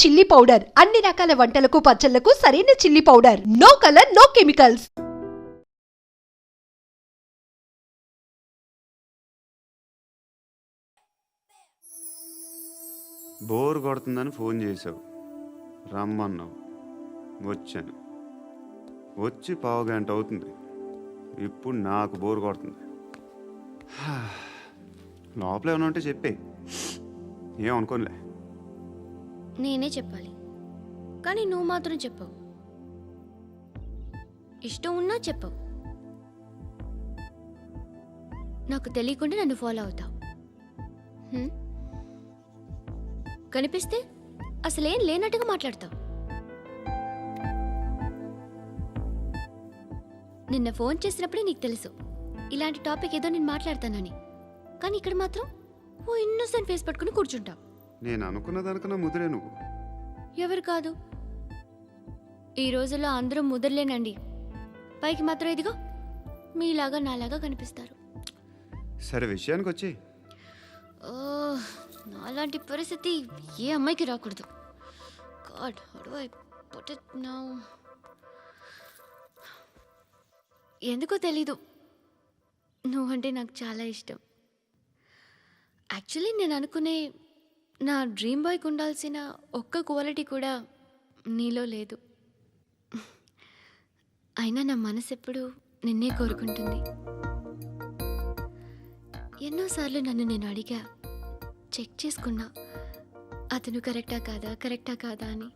Chilli powder అన్ని రకాల వంటలకు పచ్చళ్లకు సరైన chilli powder. No colour, no chemicals. Bore కొడుతుందని ఫోన్ చేసావు, రమ్మన్నావు, వచ్చాను. వచ్చి పావుగంట అవుతుంది. ఇప్పుడు నాకు బోర్ కొడుతుంది. లోపల ఏమైనా ఉంటే చెప్పే, ఏమనుకోనిలే. నేనే చెప్పాలి, కానీ నువ్వు మాత్రం చెప్పవు. ఇష్టం ఉన్నా చెప్పవు. నాకు తెలియకుండా నన్ను ఫాలో అవుతావు. కనిపిస్తే అసలేం లేనట్టుగా మాట్లాడతావు. నిన్న ఫోన్ చేసినప్పుడే నీకు తెలుసు ఇలాంటి టాపిక్ ఏదో నేను మాట్లాడతానని, కానీ ఇక్కడ మాత్రం ఓ ఇన్నోసెంట్ ఫేస్ పట్టుకుని కూర్చుంటావు. నేను అనుకున్న దానికన్నా ముదిరే నువ్వు. ఎవరు కాదు, ఈ రోజుల్లో అందరూ ముదరలేనండి. పైకి మాత్రం ఇదిగో మీలాగా నాలాగా కనిపిస్తారు. సరే విషయానికి వచ్చి, నాలాంటి పరిస్థితి ఏ అమ్మాయికి రాకూడదు. God, how do I put it now? ఎందుకో తెలీదు, నువ్వంటే నాకు చాలా ఇష్టం. యాక్చువల్లీ నేను అనుకునే నా డ్రీమ్ బాయ్కి ఉండాల్సిన ఒక్క క్వాలిటీ కూడా నీలో లేదు. అయినా నా మనసు ఎప్పుడు నిన్నే కోరుకుంటుంది. ఎన్నోసార్లు నన్ను నేను అడిగా, చెక్ చేసుకున్నా అతను కరెక్టా కాదా అని.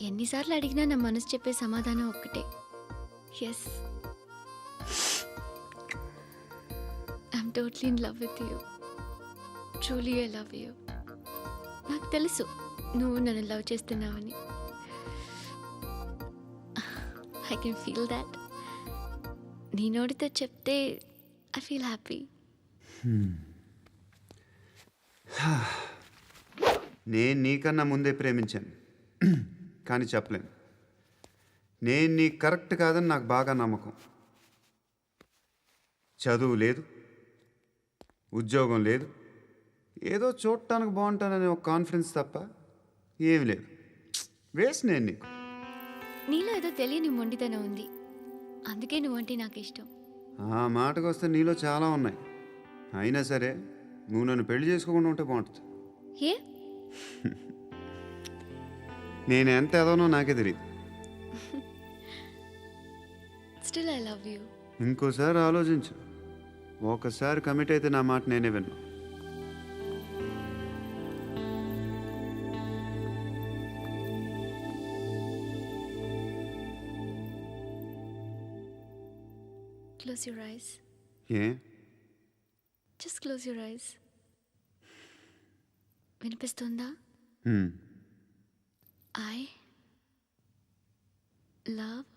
ఎన్నిసార్లు అడిగినా నా మనసు చెప్పే సమాధానం ఒక్కటే, yes, I'm totally in love with you. Truly I love you. నాకు తెలుసు నువ్వు నన్ను లవ్ చేస్తున్నావని. I can feel that. నీ నోటితో చెప్తే ఐ ఫీల్ హ్యాపీ. నేను నీకన్నా ముందే ప్రేమించాను, కానీ చెప్పలేను. నేను నీకు కరెక్ట్ కాదని నాకు బాగా నమ్మకం. చదువు లేదు, ఉద్యోగం లేదు, ఏదో చూడటానికి బాగుంటాననే ఒక కాన్ఫిడెన్స్ తప్ప ఏమి లేదు. వేస్ట్ నేను నీకు. నీలో ఏదో తెలియని మొండితనం ఉంది, అందుకే నువ్వంటే నాకు ఇష్టం. ఆ మాటకు వస్తే నీలో చాలా ఉన్నాయి. అయినా సరే నువ్వు నన్ను పెళ్లి చేసుకోకుండా ఉంటే బాగుంటుంది. ఏ? నేను ఎంత ఎదవనో నాకే తెలియదు. Still I love you. ఇంకోసారి ఆలోచించు. ఒకసారి కమిట్ అయితే నా మాట నేనే విన్నా. Close your eyes. A? Just close your eyes. వినిపిస్తుందా? I love you.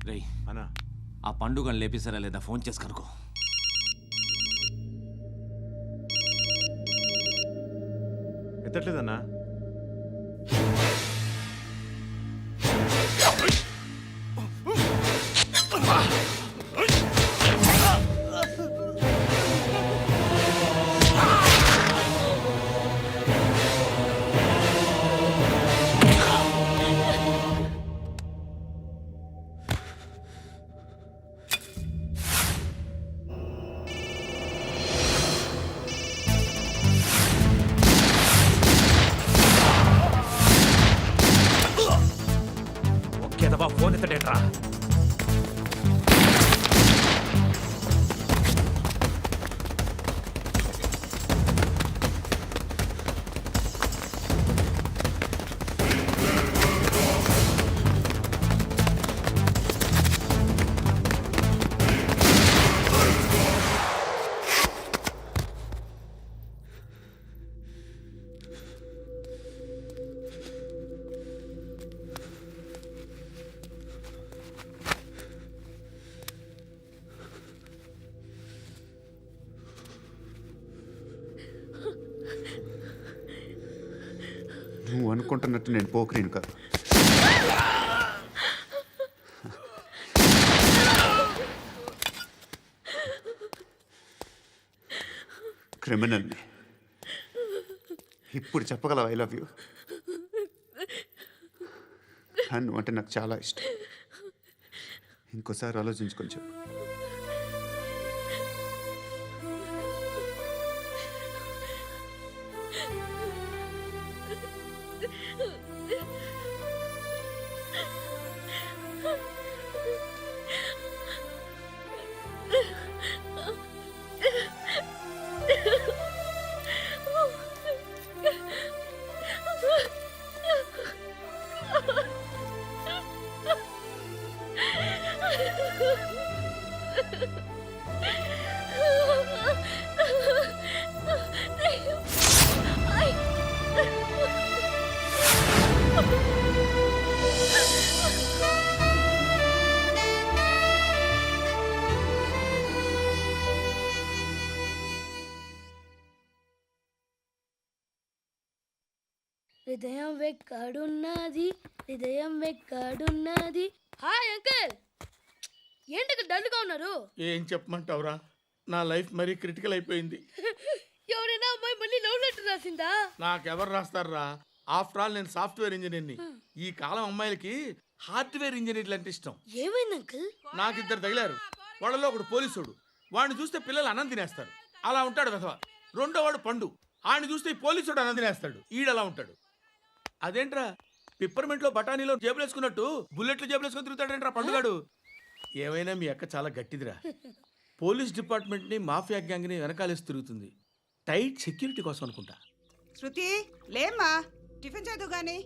రేయ్, అన్నా ఆ పండుగను లేపేసారా లేదా ఫోన్ చేసి కనుకో. ఎత్తట్లేదన్నా. ఒకేదవా ఫోన్ ఎత్తడేట్రా. నువ్వు అనుకుంటున్నట్టు నేను పోకరీని కాదు. క్రిమినల్ని. ఇప్పుడు చెప్పగలవు ఐ లవ్ యూ. నువ్వు అంటే నాకు చాలా ఇష్టం. ఇంకోసారి ఆలోచించుకొని చెప్పు. హృదయం వెక్కడున్నది, హృదయం వెక్కడున్నది. హాయ్ అంకుల్, ఏంటి డల్గా ఉన్నారు? ఏం చెప్పమంటావురా, నా లైఫ్ మరీ క్రిటికల్ అయిపోయింది. ఎవరైనా అమ్మాయి మళ్ళీ లవ్ లెటర్ రాసిందా? నాకెవరు రాస్తారా? ఆఫ్టర్ ఆల్ నేను సాఫ్ట్వేర్ ఇంజనీర్ని. ఈ కాలం అమ్మాయిలకి హార్డ్వేర్ ఇంజనీర్లు అంటే ఇష్టం. ఏమైంది అంకుల్? నాకు ఇద్దరు తగిలారు. వాళ్ళలో ఒకడు పోలీసుడు. వాడిని చూస్తే పిల్లలు అన్నం తినేస్తారు, అలా ఉంటాడు వెధవ. రెండో వాడు పండు. ఆయన చూస్తే ఈ పోలీసుడు అన్నం తినేస్తాడు, ఈడలా ఉంటాడు. అదేంట్రా, పిప్పర్మెంట్లో బఠానీలో జేబులు వేసుకున్నట్టు బుల్లెట్లు జేబులు వేసుకుని తిరుగుతాడేంట్రా పండుగాడు. ఏమైనా మీ అక్క చాలా గట్టిదిరా. పోలీస్ డిపార్ట్మెంట్ని మాఫియా గ్యాంగ్ని వెనకాలేసి తిరుగుతుంది. టైట్ సెక్యూరిటీ కోసం అనుకుంటా. శృతి లేమ్మా, టిఫిన్ చేద్దు గాని.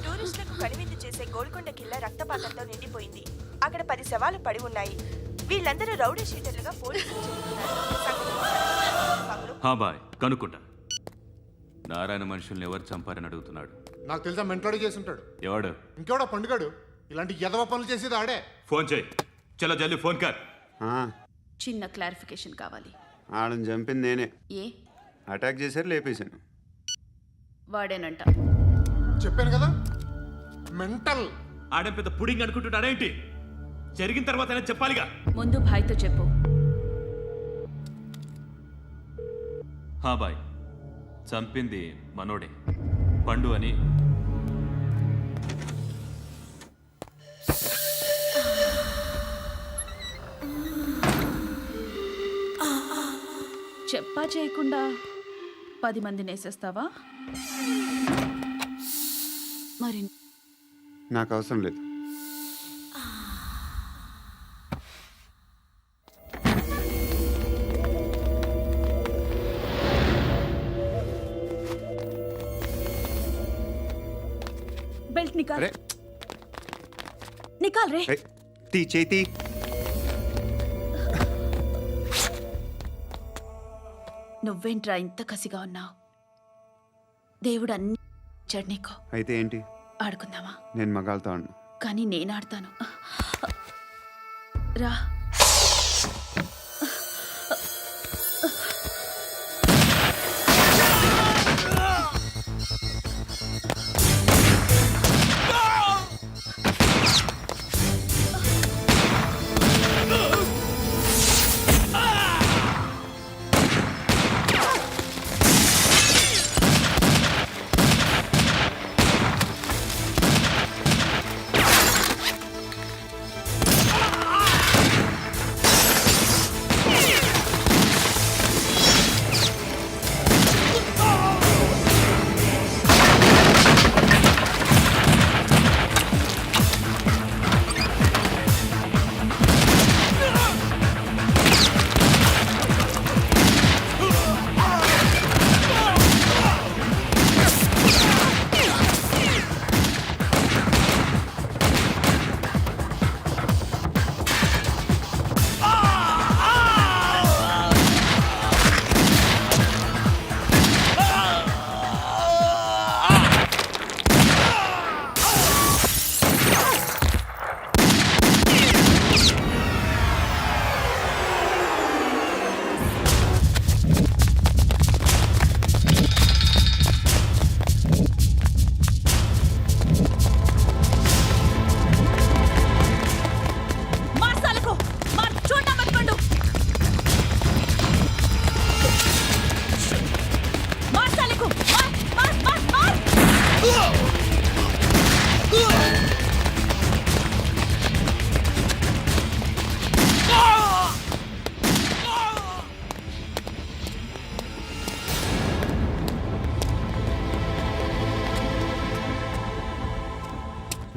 టూరిస్టులకు కనువిందు చేసే గోల్కొండ కిల్లా రక్తపాతంతో నిండిపోయింది. అక్కడ 10 శవాలు పడి ఉన్నాయి. వీళ్ళందరూ రౌడీ షీటర్లుగా పోలీసులు బాయ్ కనుక్కుంటా. నారాయణ మనుషుల్ని ఎవరు చంపారని అడుగుతున్నాడు. నాకు తెలుసా, మెంటోడు చేసి ఉంటాడు. ఎవడు? ఇంకెవడా పండుగాడు. ఇలాంటి ఎదవ పనులు చేసేది ఆడే. ఫోన్ చేయి. చలో జల్దీ ఫోన్ కర్. చిన్న క్లారిఫికేషన్ కావాలి. ఆడని చంపింది నేనే. ఏ? అటాక్ చేశారు, లేపేశాను. వాడేనంట. చెప్పాను కదా, మెంటల్. ఆడే పెద్ద పుడింగ్ అనుకుంటున్నాడేంటి? జరిగిన తర్వాత అయినా చెప్పాలిగా. ముందు భాయ్తో చెప్పు. బాయ్, చంపింది మనోడే, పండు అని. చెప్పా చేయకుండా 10 మందిని వేసేస్తావా? మరి నాకు అవసరం లేదు. బెల్ట్ నికాల్. అరే నికాల్ రే. ఏయ్, తీ చేతి. నువ్వేంట్రా ఇంత కసిగా ఉన్నావు? దేవుడు అన్ని ఇచ్చాడు నీకు. అయితే ఏంటి? ఆడుకుందామా? నేను మగాళ్ళతో ఆడను. కానీ నేను ఆడతాను. రా.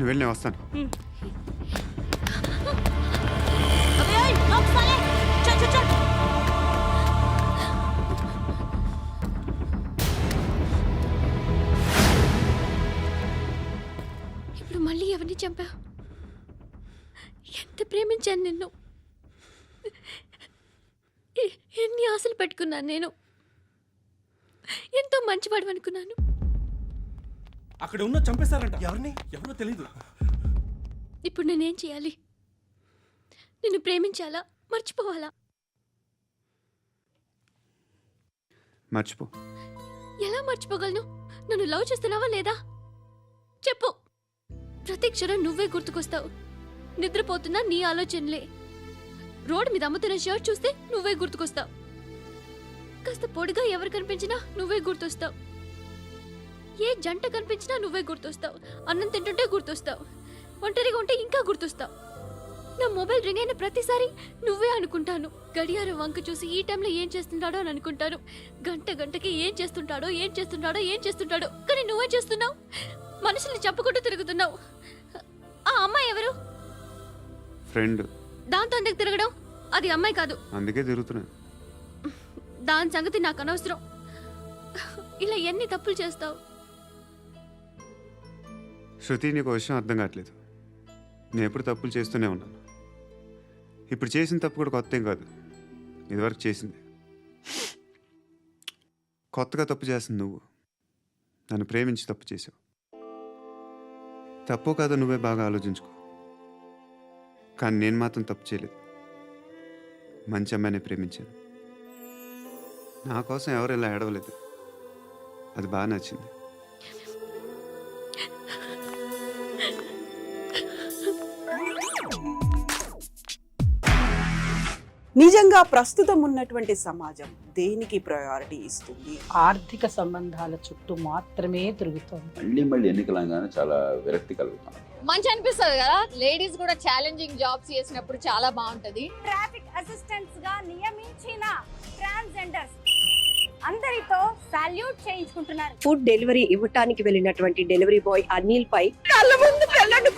నువ్వు వెళ్ళి నేను వస్తాను. ఇప్పుడు మళ్ళీ ఎవరిని చంపా? ఎంత ప్రేమించాను నిన్ను, ఎన్ని ఆశలు పెట్టుకున్నాను నేను, ఎంతో మంచివాడు అనుకున్నాను. అక్కడ ఉన్న చంపేశారంట. ఎవరిని? ఎవరో తెలీదు. ఇప్పుడు నేనేం చేయాలి? నిన్ను ప్రేమించాలా, మర్చిపోవాలా? మర్చిపో. ఎలా మర్చిపోగలను? నన్ను లవ్ చేస్తున్నావా లేదా చెప్పు. ప్రతి క్షణం నువ్వే గుర్తుకొస్తావు. నిద్రపోతున్నా నీ ఆలోచనలే. రోడ్డు మీద అమ్ముతున్న షర్ట్ చూస్తే నువ్వే గుర్తుకొస్తావు. కాస్త పొడిగా ఎవరు కనిపించినా నువ్వే గుర్తొస్తావు. ఏ జంట కనిపించినా నువ్వే గుర్తొస్తావు. అన్నం తింటుంటే గుర్తొస్తావు. ఒంటరిగా ఉంటే ఇంకా గుర్తొస్తావు. నా మొబైల్ రింగ్ అయిన ప్రతిసారి నువ్వే అనుకుంటాను. గడియారం వంక చూసి ఈ టైంలో ఏం చేస్తుంటాడో అని అనుకుంటాను. గంటకి ఏం చేస్తుంటాడో కానీ నువ్వే చేస్తున్నావు. మనుషుల్ని చంపుకుంటూ తిరుగుతున్నావు. ఆ అమ్మాయి ఎవరు? ఫ్రెండ్. దాంతో ఎందుకు తిరగడం? అది అమ్మాయి కాదు. అందుకే తిరుగుతున్నా. దాని సంగతి నాకు అనవసరం. ఇలా ఎన్ని తప్పులు చేస్తావు? శృతి, నీకు విషయం అర్థం కావట్లేదు. నేను ఎప్పుడు తప్పులు చేస్తూనే ఉన్నాను. ఇప్పుడు చేసిన తప్పు కూడా కొత్త ఏం కాదు, ఇదివరకు చేసింది. కొత్తగా తప్పు చేస్తుంది నువ్వు. నన్ను ప్రేమించి తప్పు చేసావు. తప్పో కాదో నువ్వే బాగా ఆలోచించుకో. కానీ నేను మాత్రం తప్పు చేయలేదు. మంచి అమ్మాయిని ప్రేమించాను. నా కోసం ఎవరు ఇలా ఏడవలేదు. అది బాగా నచ్చింది. నిజంగా ప్రస్తుతం ఉన్నటువంటి సమాజం దేనికి ప్రయారిటీ ఇస్తుంది? ఆర్థిక సంబంధాల చుట్టూ మాత్రమే తిరుగుతోంది. మళ్ళీ ఎన్నికలంగానే చాలా విరక్తి కలుగుతాం. మంచి అనిపిస్తుంది కదా, లేడీస్ కూడా ఛాలెంజింగ్ జాబ్స్ చేసినప్పుడు చాలా బాగుంటది. ట్రాఫిక్ అసిస్టెంట్స్ గా నియమించిన ట్రాన్స్జెండర్స్ అందరితో సాల్యూట్ చేయించుకుంటున్నారు. ఫుడ్ డెలివరీ ఇవ్వటానికి వెళ్ళినటువంటి డెలివరీ బాయ్ అనిల్ పై కళ్ళ ముందు పెళ్ళండి